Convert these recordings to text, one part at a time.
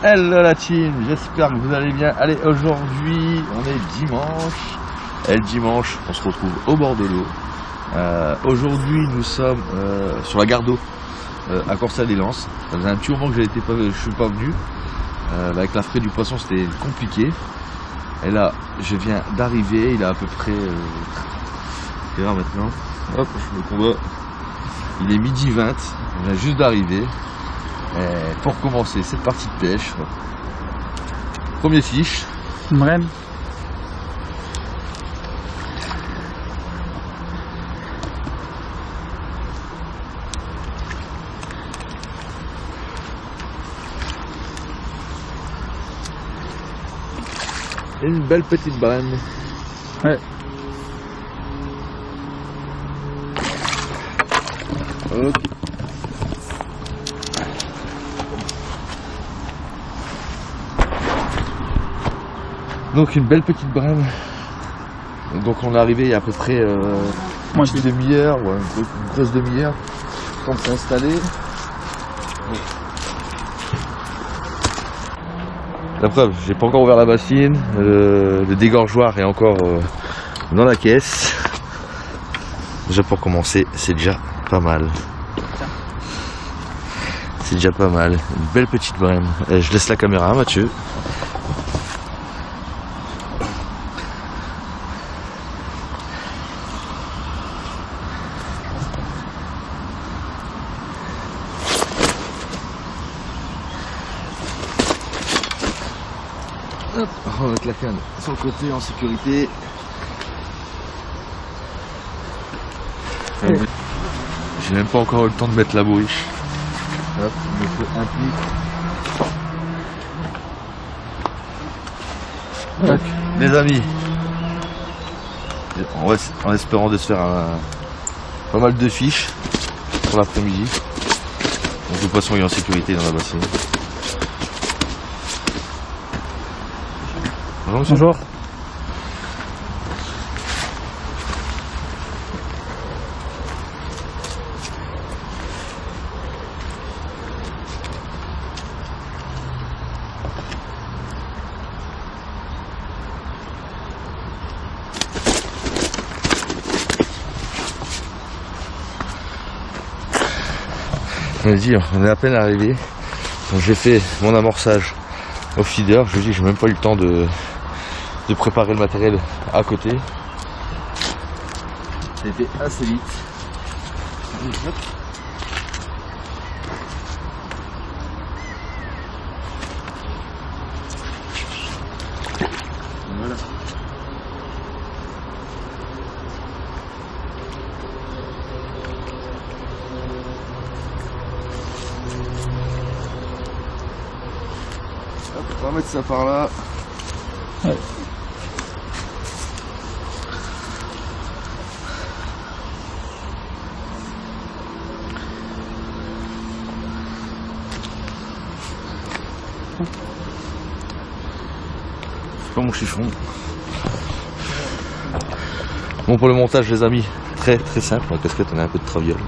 Hello la team, j'espère que vous allez bien. Allez, aujourd'hui on est dimanche. Et le dimanche on se retrouve au bord de l'eau. Aujourd'hui nous sommes sur la gare d'eau à Corsa-des-Lances. Ça faisait un petit moment que je suis pas venu. Avec la frais du poisson c'était compliqué. Et là je viens d'arriver, il est à peu près quelle heure maintenant? Hop, je me combat. Il est 12h20, on vient juste d'arriver. Pour commencer cette partie de pêche, premier fiche. Brème. Et une belle petite brème. Ouais. Ok. Donc une belle petite brème. Donc on est arrivé il y a à peu près une petite demi-heure, ouais, une grosse demi-heure. Quand on s'est installé. La preuve, j'ai pas encore ouvert la bassine. Le dégorgeoir est encore dans la caisse. Déjà pour commencer, c'est déjà pas mal. C'est déjà pas mal. Une belle petite brème. Je laisse la caméra à Mathieu. Hop, on va mettre la canne sur le côté en sécurité. J'ai même pas encore eu le temps de mettre la bourriche. Hop, il me faut un pic. Donc, les amis, en espérant de se faire pas mal de fiches pour l'après-midi. Donc le poisson est en sécurité dans la bassine. Bonjour monsieur. Bonjour. On a dit, on est à peine arrivé. Donc j'ai fait mon amorçage au feeder. Je vous dis, j'ai même pas eu le temps de préparer le matériel à côté. C'était assez vite. Voilà. Hop, on va mettre ça par là. Ouais. C'est pas mon chiffon. Bon, pour le montage les amis, très simple. La casquette on a un peu de traviole.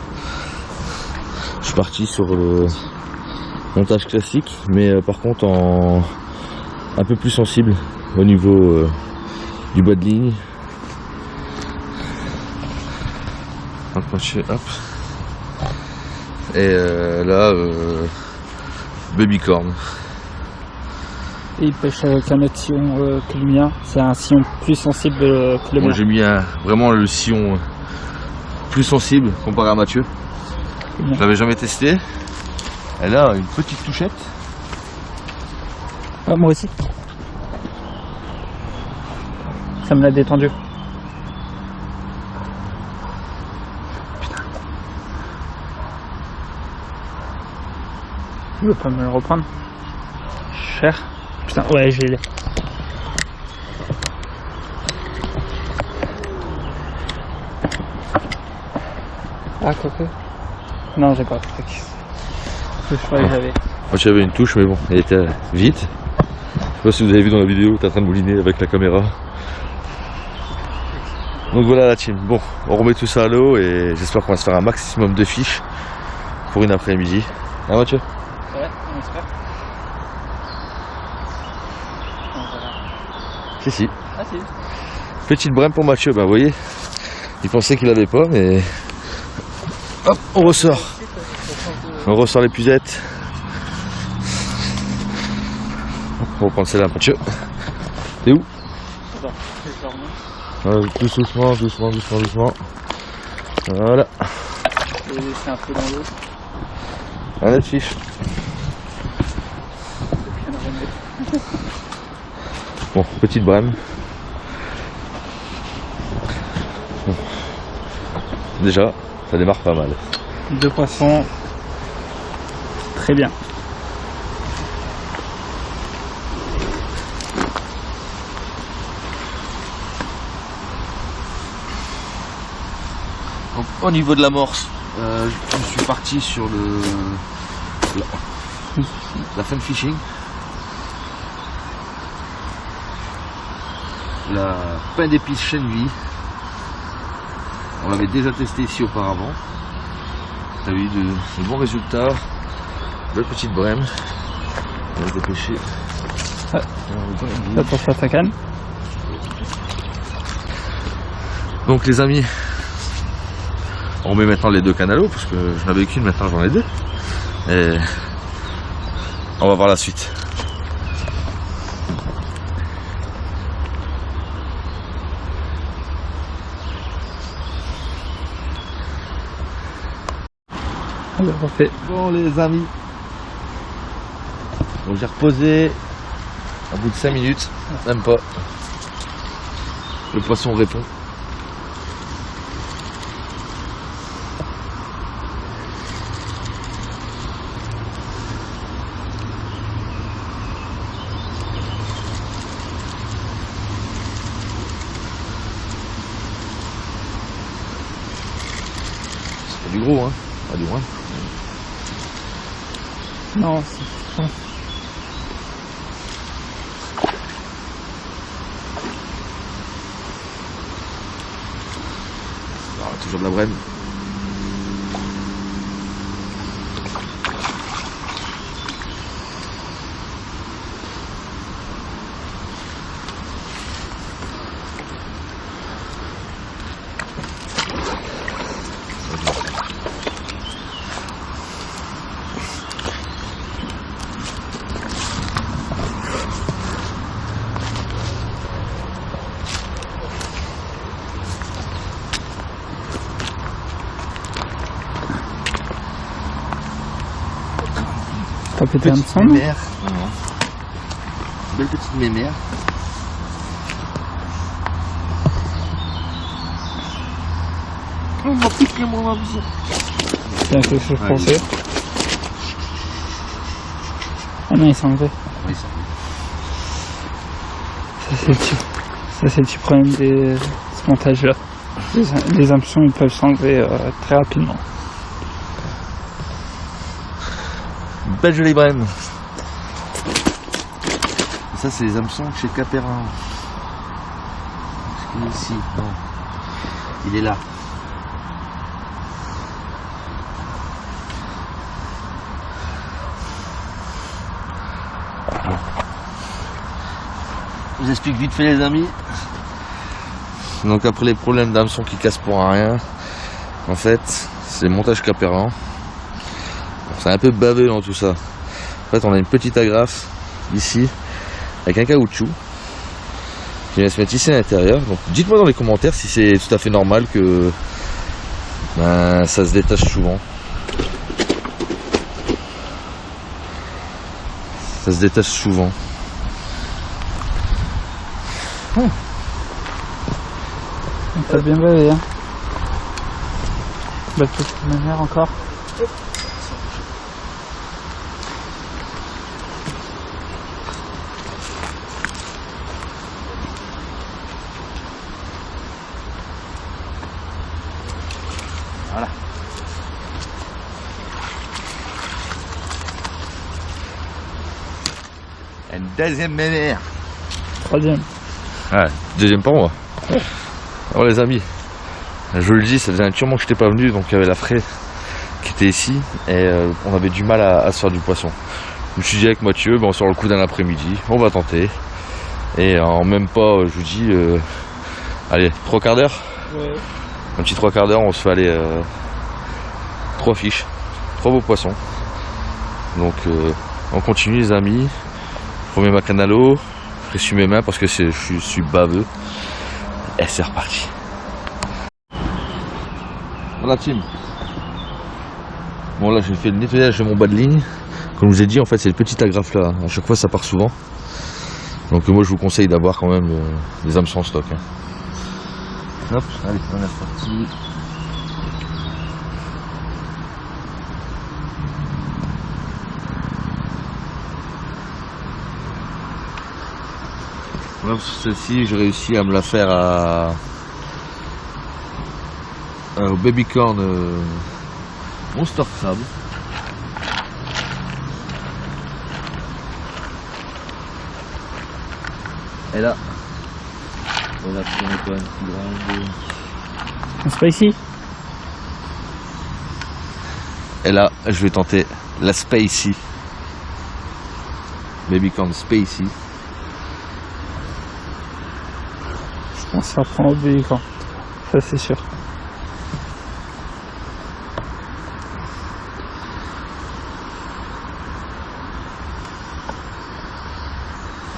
Je suis parti sur le montage classique, mais par contre un peu plus sensible au niveau du bas de ligne. Hop. Et là, baby corn. Et il pêche avec un autre sillon que le mien. C'est un sillon plus sensible que le Moi mien. j'ai mis vraiment le sillon plus sensible comparé à Mathieu. Je l'avais jamais testé. Elle a une petite touchette. Ah, moi aussi. Ça me l'a détendu. Tu veux pas me le reprendre? Cher. Putain, ouais, j'ai les. Ah, coco. Non, j'ai pas. Je croyais que j'avais. Moi j'avais une touche mais bon, elle était vite. Je sais pas si vous avez vu dans la vidéo, t'es en train de mouliner avec la caméra. Donc voilà la team. Bon, on remet tout ça à l'eau et j'espère qu'on va se faire un maximum de fiches pour une après-midi. Hein Mathieu? Ouais, on espère. Si. Ah si. Petite brème pour Mathieu, bah vous voyez, il pensait qu'il avait pas, mais hop, on ressort. On ressort les puzettes. On va prendre celle-là, Mathieu. T'es où? Doucement, doucement, doucement, doucement. Voilà. Je vais laisser un peu dans l'eau. Un autre fiche. Bon, petite brème. Bon. Déjà, ça démarre pas mal. 2 poissons. Très bien. Donc, au niveau de l'amorce, je suis parti sur la fin fishing. La pain d'épices Shenvi. On l'avait déjà testé ici auparavant. T'as eu de bons résultats. Belle petite brème. On va se dépêcher. Ouais. Attention à ta canne. Donc les amis, on met maintenant les 2 cannes à l'eau parce que je n'avais qu'une, maintenant j'en ai 2. Et on va voir la suite. Alors, parfait. Bon les amis, donc j'ai reposé au bout de 5 minutes, même pas. Le poisson répond. C'est pas du gros hein, pas du moins. Non, c'est bon. Alors, toujours de la brème. T'as pété un sang? Mémère. Belle petite mémère. On m'a piqué mon avis. Tiens, c'est ce que je pensais. Ah non, il s'est enlevé. Oui, ça. Ça, c'est le petit problème de ce montage-là. Les hameçons, ils peuvent s'enlever très rapidement. Belle jolie brème. Ça c'est les hameçons chez Caperin. Est-ce qu'il est ici? Non. Il est là. Je vous explique vite fait les amis. Donc après les problèmes d'hameçon qui cassent pour rien, en fait c'est le montage Caperin. C'est un peu bavé dans tout ça. En fait on a une petite agrafe ici avec un caoutchouc qui vient se mettre ici à l'intérieur. Donc dites-moi dans les commentaires si c'est tout à fait normal que ça se détache souvent. Ça se détache souvent. T'as bien bavé, hein. Belle petite manière encore. Voilà. Une deuxième mémère. Troisième. Ouais, deuxième pour moi. Alors les amis, je vous le dis, ça faisait un petit moment que je n'étais pas venu, donc il y avait la fraie qui était ici et on avait du mal à se faire du poisson. Je me suis dit avec Mathieu, on sort le coup d'un après-midi, on va tenter. Et en même pas, je vous dis, allez, 3 quarts d'heure. Ouais. Un petit 3 quarts d'heure, on se fait aller 3 fiches, 3 beaux poissons. Donc on continue les amis. Je remets ma canne à l'eau, je essuie mes mains parce que je suis baveux. Et c'est reparti. Voilà team. Bon là j'ai fait le nettoyage de mon bas de ligne. Comme je vous ai dit en fait c'est le petit agrafe là. À chaque fois ça part souvent. Donc moi je vous conseille d'avoir quand même des hameçons en stock. Hein. Hop, allez, on est parti. Voilà, celle-ci, j'ai réussi à me la faire au Babycorn Monster Crab. Et là, voilà, on est quand même plus grande. Un spicy? Et là, je vais tenter la Spacey. Babycorn Spacey. Je pense que ça prend au Babycorn. Ça c'est sûr.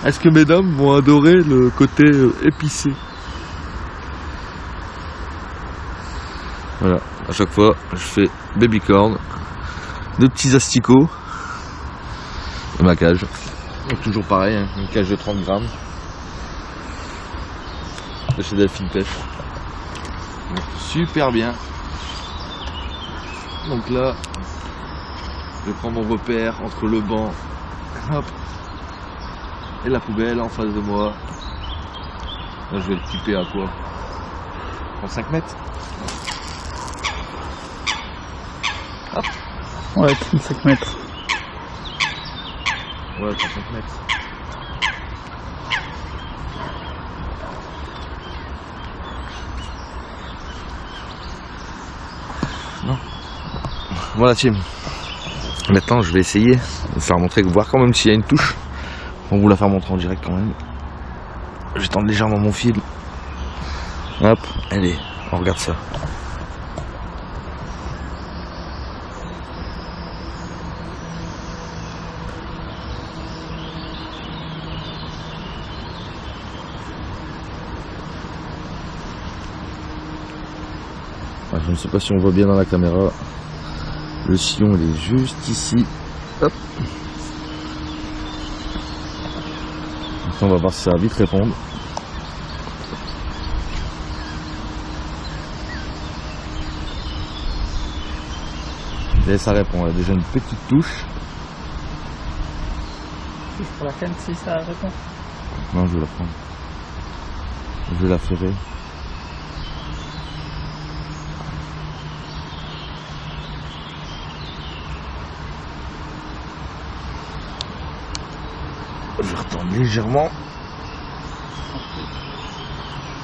Est-ce que mesdames vont adorer le côté épicé? Voilà, à chaque fois je fais Babycorn, 2 petits asticots et ma cage. Donc toujours pareil, hein, une cage de 30 grammes de chez Delphine Pêche. Donc, super bien. Donc là, je prends mon repère entre le banc, hop, et la poubelle en face de moi. Là je vais le typer à quoi? En 5 mètres. Hop. Ouais, 35 mètres. Ouais, 35 mètres. Non. Voilà team. Maintenant je vais essayer de vous faire montrer, voir quand même s'il y a une touche. On va vous la faire montrer en direct quand même. Je vais tendre légèrement mon fil. Hop, allez, on regarde ça. Je ne sais pas si on voit bien dans la caméra. Le sillon il est juste ici. Hop. Maintenant, on va voir si ça va vite répondre. Et ça répond, elle a déjà une petite touche. Pour la canne si ça répond. Non, je vais la prendre. Je vais la ferrer. Je retourne légèrement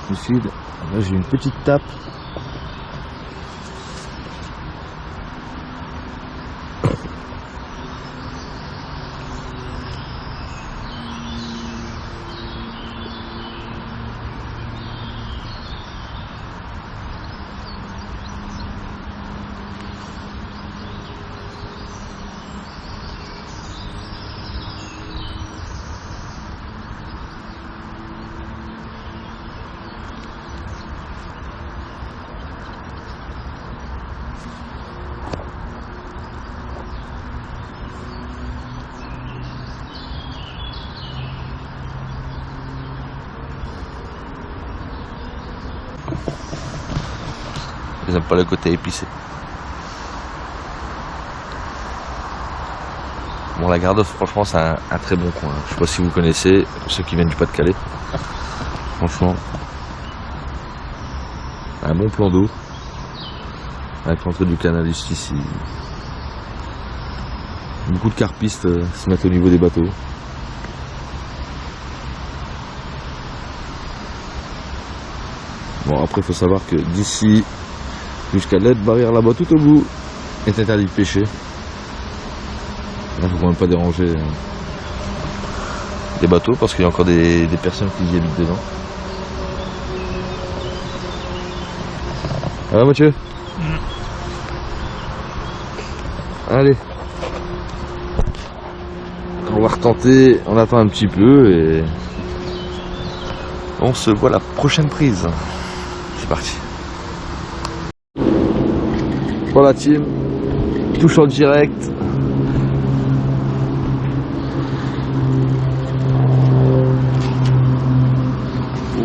le fil. Là j'ai une petite tape. Ils n'aiment pas le côté épicé. Bon, la Gardosse, franchement, c'est un très bon coin. Je sais pas si vous connaissez, pour ceux qui viennent du Pas-de-Calais. Franchement, un bon plan d'eau. Avec l'entrée du canal juste ici. Beaucoup de carpistes se mettent au niveau des bateaux. Bon, après, il faut savoir que d'ici jusqu'à l'aide barrière là-bas tout au bout est interdit de pêcher. Là, faut quand même pas déranger des bateaux parce qu'il y a encore des personnes qui y habitent dedans. Ça va Mathieu? Allez. On va retenter, on attend un petit peu et on se voit la prochaine prise. C'est parti. Voilà team, touche en direct.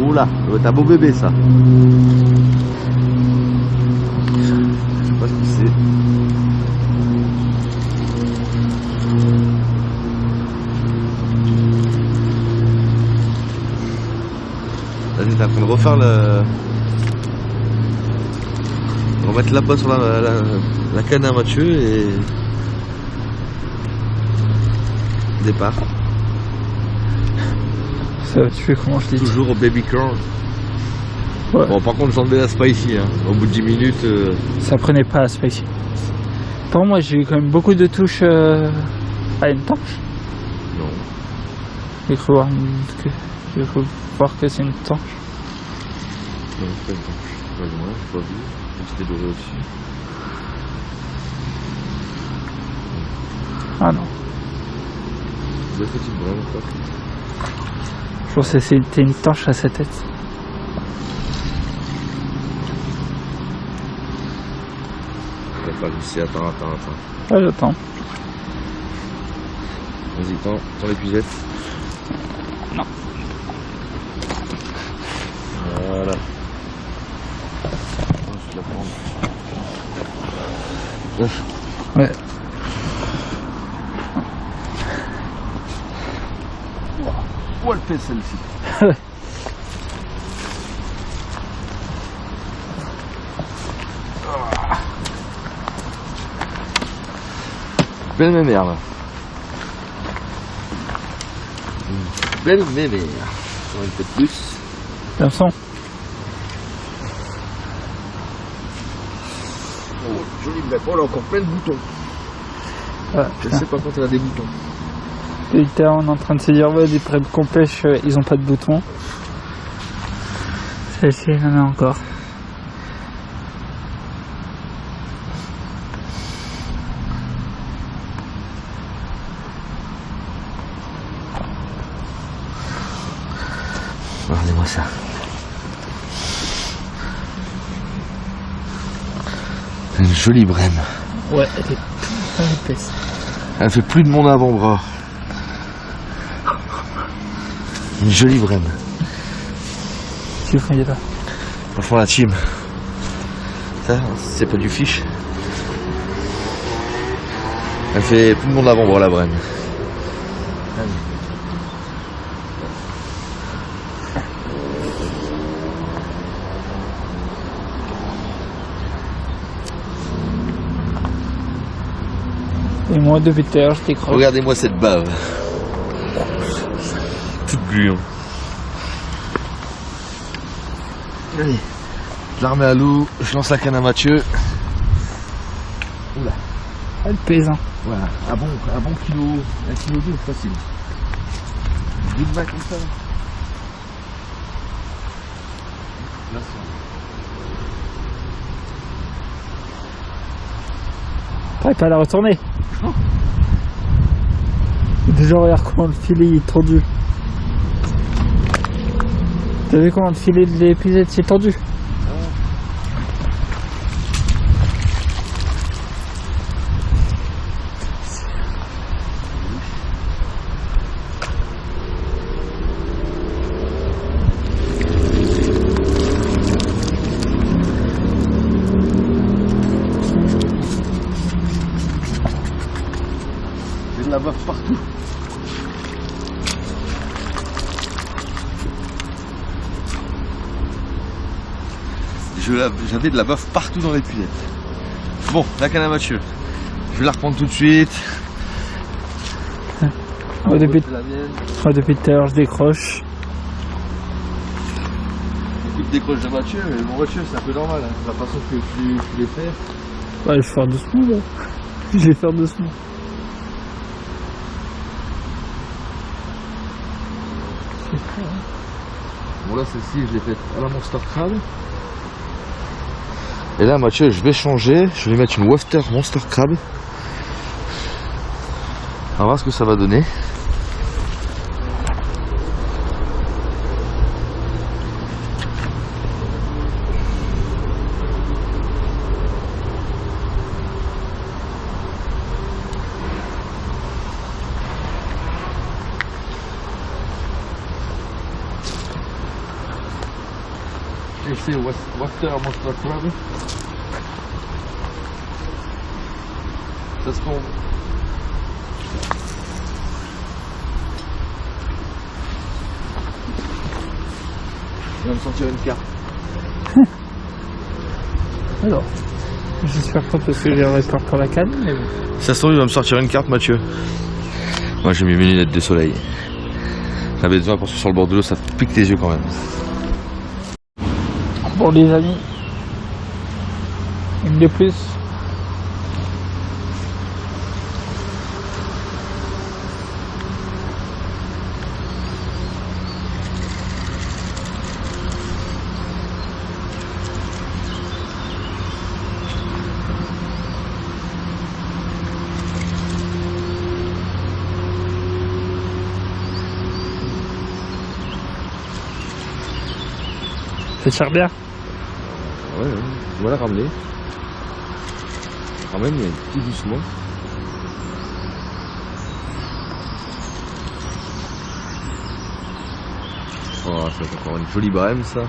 Oula, ça doit être un beau bébé ça. Je sais pas ce que c'est. Là, j'étais en train de refaire le... remettre la passe sur la canne à Mathieu et... départ. Ça va tuer, comment je dis. Toujours au baby corn. Ouais. Bon, par contre, j'enlevais la spicy. Hein. Au bout de 10 minutes. Ça prenait pas la spicy. Pour moi, j'ai eu quand même beaucoup de touches à une tanche. Non. J'ai cru voir que c'est une tanche. Non, c'est pas une tanche. Pas loin, j'ai pas vu. C'était doré au-dessus. Ah non. Vous avez fait une brème ou pas? Je pense que c'était une tanche à sa tête. T'as pas réussi, attends. Ah, j'attends. Vas-y, tends l'épuisette. Non. Voilà. Je vais la prendre. Ouais. Où elle fait celle-ci? Belle mémère là. Une belle mémère. On va une peut-être plus. T'as le son? Oh, jolie bref. Oh, elle a encore plein de boutons. Ouais, Je sais pas quand elle a des boutons. Et là, on est en train de se dire, ouais, des prêts qu'on pêche, ils ont pas de boutons. Celle-ci, il y en a encore. Regardez-moi ça. C'est une jolie brème. Ouais, elle est pas épaisse. Elle fait plus de mon avant-bras. Une jolie brème. Tu le voyais là. Franchement la team. Ça, c'est pas du fish. Elle fait plus de mon avant-bras la brème. Et moi, depuis tout à l'heure, je décroche. Regardez-moi cette bave. Toute gluant. Allez, je la remets à l'eau, je lance la canne à Mathieu. Oula. Elle pèse, hein. Voilà, un bon kilo, 1,2 kg facile. Bout de main comme ça. Là, Prête à la retourner. Oh. Déjà, regarde comment le filet il est tendu. T'as vu comment le filet de l'épuisette s'est tendu? J'ai de la bave partout. J'avais de la bave partout dans l'épuisette. Bon, la canne à Mathieu. Je vais la reprendre tout de suite. Moi, depuis tout à l'heure, je décroche. Beaucoup de décroche de Mathieu, mais bon Mathieu c'est un peu normal, hein. La façon que tu les fais. Ouais, je vais faire doucement là. Je vais faire doucement. Bon là celle-ci je l'ai faite à la Monster Crab. Et là Mathieu je vais changer, je vais mettre une Wafter Monster Crab. On va voir ce que ça va donner. Et c'est Wafter Monster Crab. Ça se tombe. Je vais me sortir une carte. Alors, j'espère pas parce que j'ai un restart pour la canne, mais bon. Ça se trouve, il va me sortir une carte, Mathieu. Moi, j'ai mis mes lunettes de soleil. J'avais besoin parce que sur le bord de l'eau, ça pique les yeux quand même. Bon, les amis, une de plus. Ça tire bien. Ouais, on va la ramener. Ramène, mais tout doucement. Oh, c'est encore une jolie brème ça.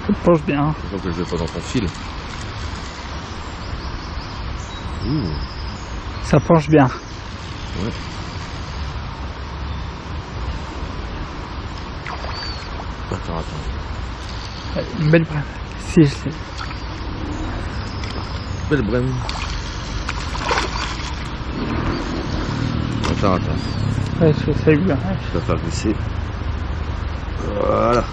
Ça penche bien. Je que je vais pas dans ton fil. Ouh. Ça penche bien. Ouais. Attends. Une belle brème. Si, je sais. Belle brème. Attends. Ouais, je sais bien. Je vais faire glisser. Voilà.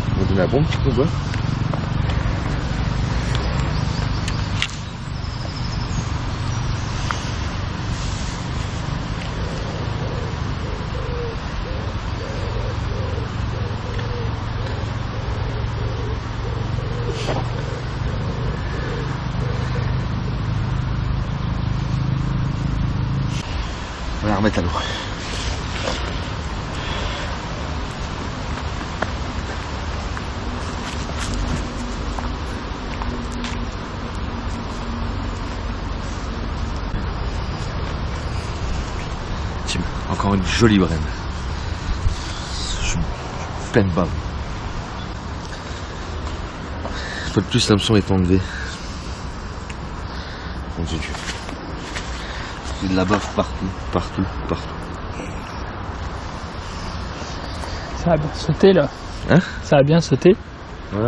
On va donner un bon petit combat. On va la remettre à l'eau. Tiens, encore une jolie brème. Je suis pleine bave. Une fois de plus, l'hameçon est enlevé. Mon Dieu. Il y a de la bave partout. Ça a bien sauté là. Hein? Ça a bien sauté. Ouais.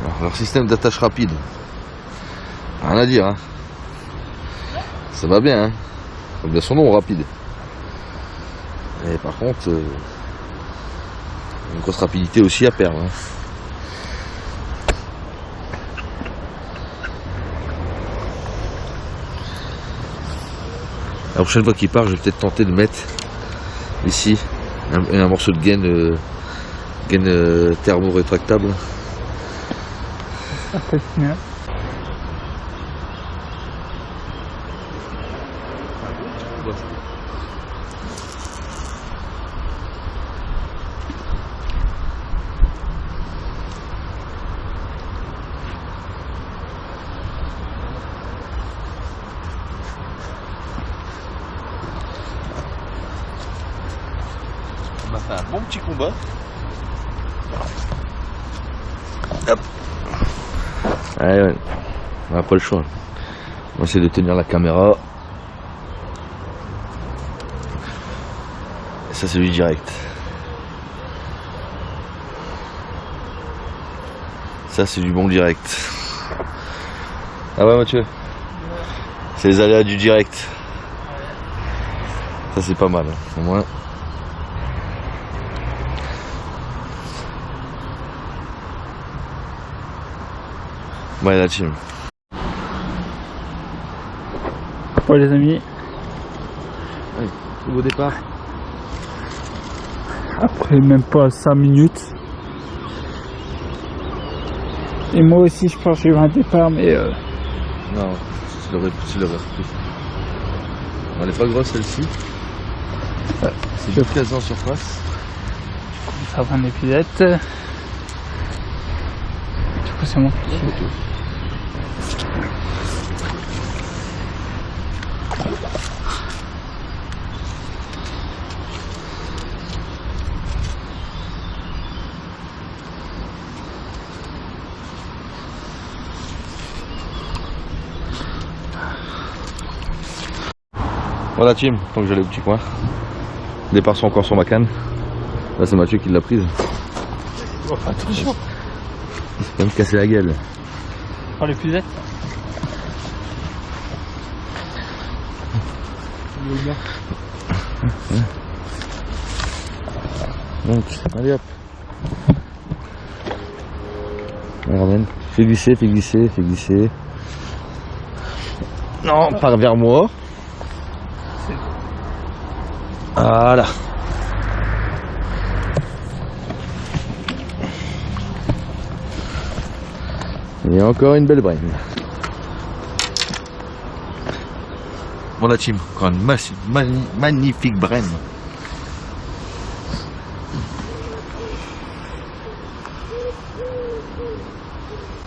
Alors, leur système d'attache rapide. Rien à dire, hein. Ça va bien, hein. Comme bien son nom, rapide. Et par contre, une grosse rapidité aussi à perdre. Hein. La prochaine fois qu'il part, je vais peut-être tenter de mettre ici un morceau de gaine thermo-rétractable. Ça peut mieux. On a fait un bon petit combat. Hop. Allez, ouais. On n'a pas le choix. On va essayer de tenir la caméra. Et ça c'est du direct. Ça c'est du bon direct. Ah ouais Mathieu, c'est les aléas du direct. Ça c'est pas mal, au moins. Ouais la team. Bon les amis, Au départ. après même pas 5 minutes. Et moi aussi je pense que j'ai eu un départ mais Non, c'est l'aurais repris. Bon, elle est pas grosse celle-ci. ouais, C'est juste 15 ans en surface. ça va un épisode. Du coup c'est mon petit. Voilà team, tant que j'allais au petit coin. Les départs sont encore sur ma canne. Là c'est Mathieu qui l'a prise. Oh, attention. Il s'est quand même cassé la gueule. Oh l'épisode. Donc, allez hop. On ramène. Fais glisser, fais glisser, fais glisser. Non, par vers moi. Voilà. Et encore une belle braine. Bon la team, encore une magnifique braine.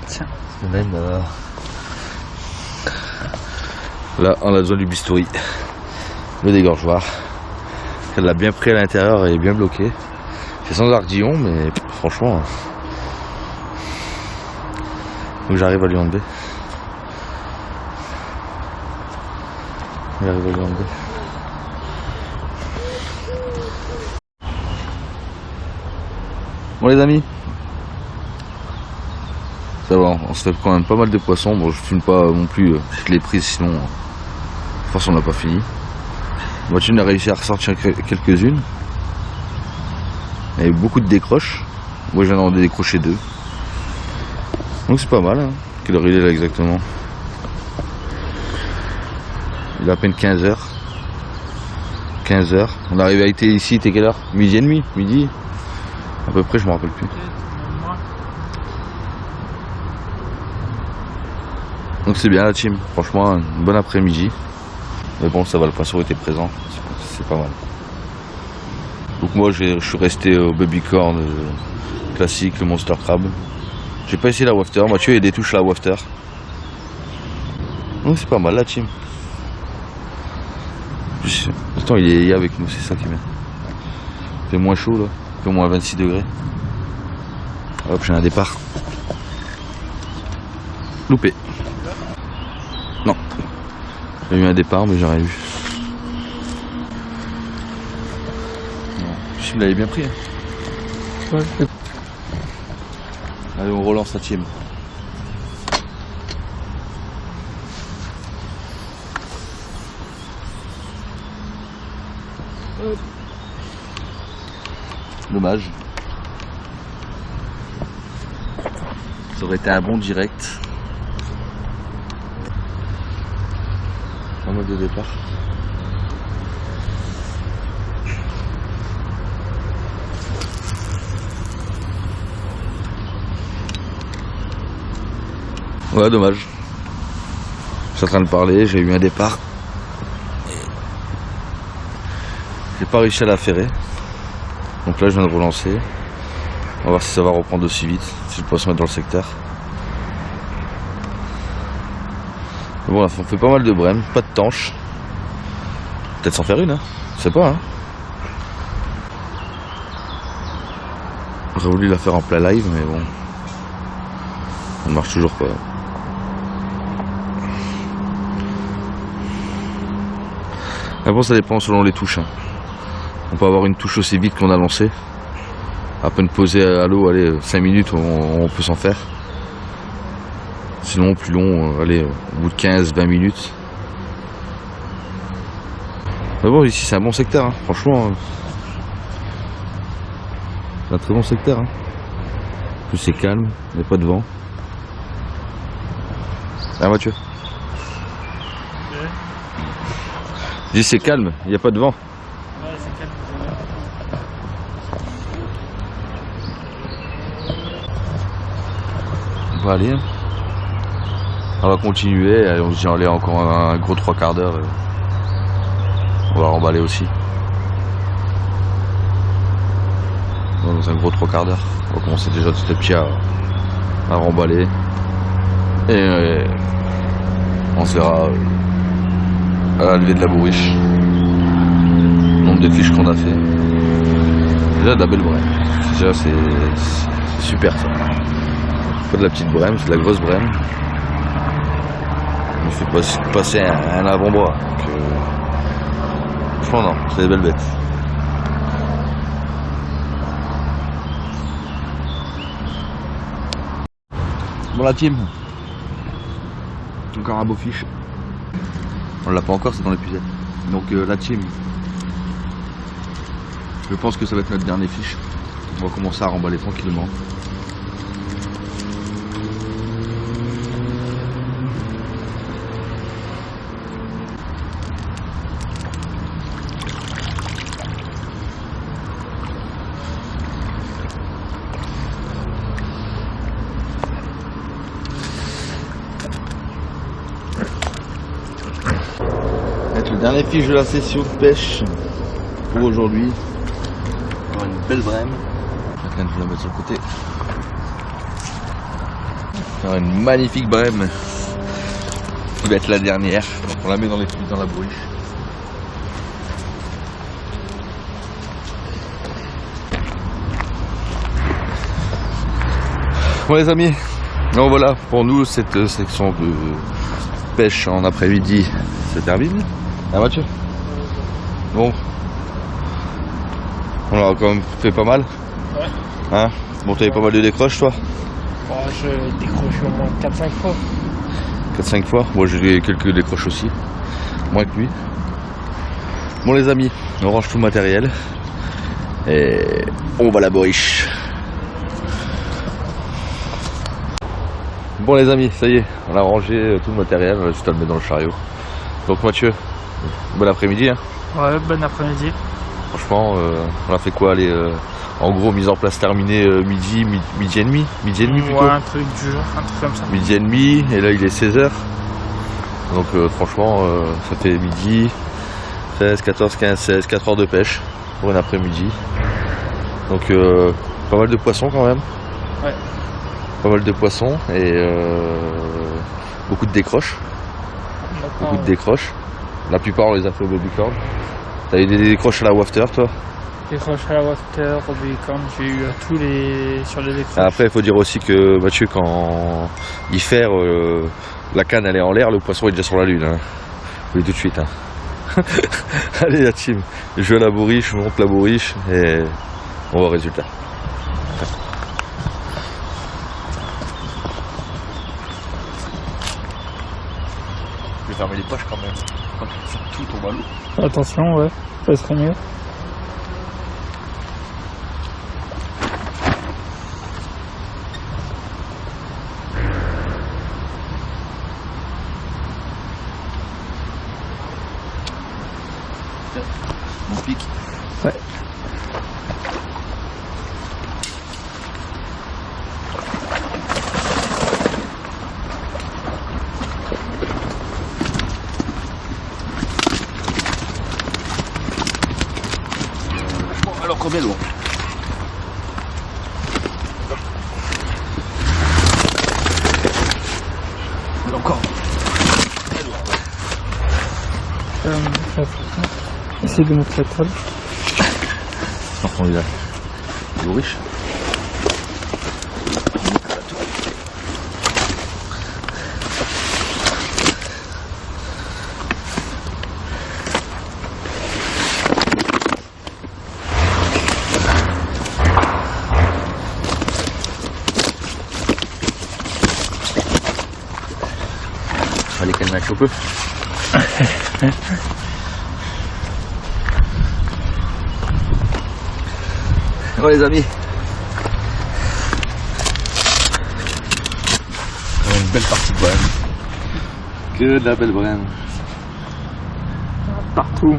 Tiens. Même là on a besoin du bistouri, le dégorgeoir. Elle l'a bien pris à l'intérieur et bien bloqué. C'est sans ardillon mais franchement. Donc j'arrive à lui enlever. J'arrive à lui enlever. Bon les amis. Ça va, on se fait quand même pas mal de poissons. Bon, je filme pas non plus toutes les prises, sinon de toute façon on n'a pas fini. Mathieu a réussi à ressortir quelques-unes. Il y a eu beaucoup de décroches. Moi j'en ai décroché 2. Donc c'est pas mal. Hein. Quelle heure il est là exactement? Il est à peine 15h. 15h. On est arrivé à été ici, t'es quelle heure? Midi et demi? Midi? À peu près, je me rappelle plus. Donc c'est bien la team, franchement un bon après-midi. Mais bon ça va, le poisson était présent, c'est pas mal. Donc moi je suis resté au baby corn classique, le monster crab. J'ai pas essayé la wafter, Mathieu il y a des touches à la wafter. Donc c'est pas mal la team. Attends il est avec nous, c'est ça qui est bien. Il fait moins chaud là, il fait moins 26 degrés. Hop j'ai un départ. Loupé. Non. J'ai eu un départ mais j'ai rien eu. Je l'avais bien pris. Hein. Ouais. Allez on relance la team. Dommage. Ça aurait été un bon direct. Pas mal de départ. Ouais, dommage. Je suis en train de parler, j'ai eu un départ. J'ai pas réussi à la ferrer. Donc là, je viens de relancer. On va voir si ça va reprendre aussi vite, si le poisson est dans le secteur. Mais bon, on fait pas mal de brèmes, pas de tanches. Peut-être s'en faire une, hein. Je sais pas, hein. J'aurais voulu la faire en plein live, mais bon. Ça marche toujours pas. Mais bon, ça dépend selon les touches. Hein. On peut avoir une touche aussi vite qu'on a lancé. À peine posée à l'eau, allez, 5 minutes, on peut s'en faire. Sinon plus long, allez, au bout de 15-20 minutes. Mais bon, ici c'est un bon secteur, hein. Franchement. C'est un très bon secteur. Hein. En plus c'est calme, il n'y a pas de vent. Ah Mathieu. Je dis c'est calme, il n'y a pas de vent. Ouais, c'est calme. On va aller. On va continuer, allez, on se dit allez encore un gros 3 quarts d'heure. On va remballer aussi. Dans un gros 3 quarts d'heure. On va commencer déjà petit à petit à remballer. Et on se verra à la levée de la bourriche. Le nombre de fiches qu'on a fait. Déjà de la belle brème. Déjà c'est super ça. Pas de la petite brème, c'est de la grosse brème. On fait passer un avant-bras. Franchement non, c'est des belles bêtes. Bon la team. Encore un beau fiche. On l'a pas encore, c'est dans l'épuisette. Donc la team. Je pense que ça va être notre dernier fiche. On va commencer à remballer tranquillement. Le dernier fiche de la session de pêche pour aujourd'hui. On a une belle brème. Chacun je vais la mettre sur le côté. On a une magnifique brème qui va être la dernière. Donc on la met dans les dans la bourriche. Bon les amis, donc voilà pour nous cette section de pêche en après-midi se termine. Ah Mathieu. Bon. On a quand même fait pas mal. Ouais. Hein? Bon, t'avais pas mal de décroches toi? Bon, je décroche au moins 4-5 fois. 4-5 fois? Moi j'ai eu quelques décroches aussi. Moins que lui. Bon les amis, on range tout le matériel. Et on va à la bourriche. Bon les amis, ça y est, on a rangé tout le matériel, on va juste à le mettre dans le chariot. Donc Mathieu, bon après-midi. Hein. Ouais, bon après-midi. Franchement, on a fait quoi? Allez, en gros, mise en place terminée midi et demi plutôt. Ouais, un truc dur, un truc comme ça. Midi et demi, et là il est 16h. Donc franchement, ça fait midi, 13, 14, 15, 16, 4 heures de pêche pour un après-midi. Donc pas mal de poissons quand même. Ouais. Pas mal de poissons et beaucoup de décroches. Beaucoup de décroches. La plupart on les a fait au babycorn. T'as eu des décroches à la wafter toi? Décroche à la wafter, au babycorn, j'ai eu tous les sur les décroches. Après il faut dire aussi que Mathieu quand il fait la canne elle est en l'air, le poisson est déjà sur la lune. Hein. Oui tout de suite. Hein. Allez la team, je vais à la bourriche, je monte la bourriche et on voit le résultat. Je vais fermer les poches quand même. Quand tout tombe à l'eau. Attention, ouais, ça serait mieux. On pique. Ouais. Alors combien d'eau? Encore. Essaye de montrer la table. On est là. Bourriche. un peu. Bon les amis, une belle partie de Brenne. Que de la belle Brenne. Partout.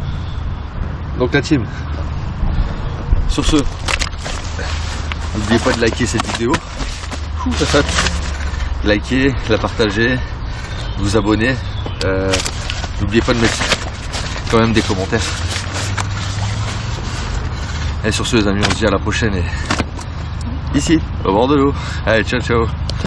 Donc la team, sur ce, n'oubliez pas de liker cette vidéo, liker, la partager, vous abonner, n'oubliez pas de mettre quand même des commentaires. Et sur ce les amis, on se dit à la prochaine et ici, au bord de l'eau. Allez, ciao ciao.